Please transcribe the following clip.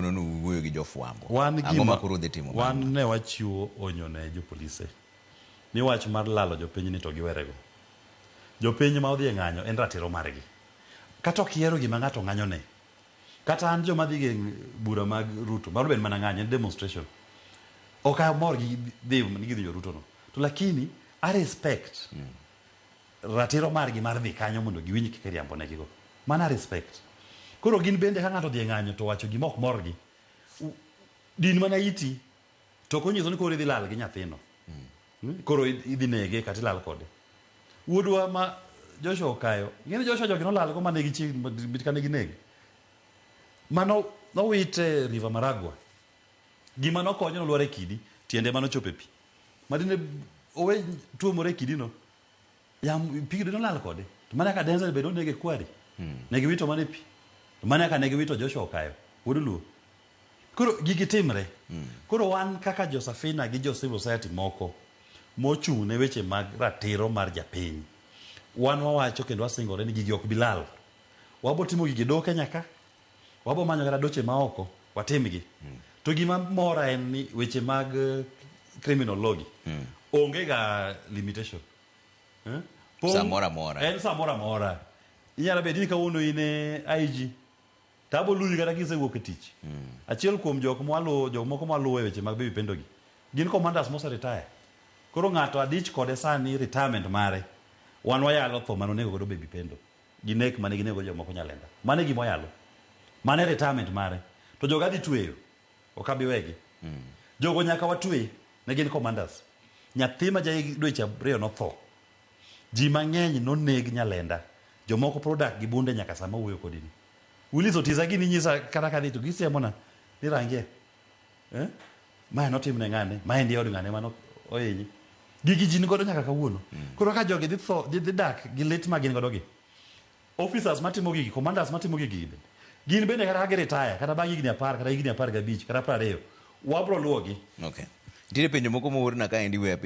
kawuono wuoyo gi jofwambo. Ang'o ma koro dhi timo? Wan ne wachiwo onyo ne jopolise ni wach mar lalo jopiny ni to giwerego. Jopiny ma odhi e ng'anyo en ratiro margi. Kata ok ihero gima ng'ato ng'anyone. Kata an joma dhi e bura mag Ruto, mar ben mana ng'anyo, en demonstration. Ok amor gi dhi Ruto no. To lakini I respect ratiro margi mar dhi kanyo mondo giwinj kaka riambo negigo. Mana respect. Koro gin bende ka ng'ato dhi e ng'anyo to wacho gima ok morgi. Din mana iti to konyiso ni koro idhi lal gi nyathino. Koro idhi nege kata ilal kode. Wuodwa ma Joshua Okayo, ng'eni Joshua jogi nolal go mane gichiegni kane ginege. Mano nowite River Maragwa. Gima nokonyo nolwar e kidi, tiende manochopo e pi. Madine owe tuomore e kidi no. Pi no lal kode. To mana ka Denzel be nonege kwari. Ne giwito mane pi. To mana ka ne giwito Joshua Okayo. Wuod luo. Koro gigi timre. Koro wan kaka jo Safina gi jo civil society moko mochung' ne weche mag ratiro mar japiny. Wan wawacho kendo wasingore ni gigi ok bilal. Wabo timo gigi doke nyaka. Wabo manyo kata doche maoko. Watimgi. To gima mora en ni weche mag criminal law gi. Onge ga limitation. Samora mora. En samora mora. Inyalo bedo ni kawuono in IG. Tabo luyi kata kisewuok e tich. Achiel kuom jok moko maluwo e weche mag baby pendo gi. Gin commanders mose retire. Koro ng'ato adich kode sani retirement mare. Wan wayalo tho manonego godo baby pendo. Ginek mane ginego jomoko Nyalenda. Mane gimo yalo. Mane retirement mare. To joga di tweyo. Okabiwegi. Jogo nyaka watwe ne gin commanders. Nyathi ma jai dweche 2 notho. Ji mang'eny noneg Nyalenda. Jomoko product gi bunde nyaka sama wuoyo kodini. Ulizo tiza gini nyisa kata kadhi to gisiemona ni rangie. Ma notimne ng'ane, ma endi od ng'ane mano oyenyi. Gigi jin godo nyaka kawuono. Koro ka jogi dhi dak gi lit ma gin godo gi. Officers matimo gigi, commanders matimo gigi. Gin bende kata gi retire, kata bang' higni 10, kata higni 15, kata 20, wabro luwogi. Okay. Nitiere penjo moko moorna ka endi we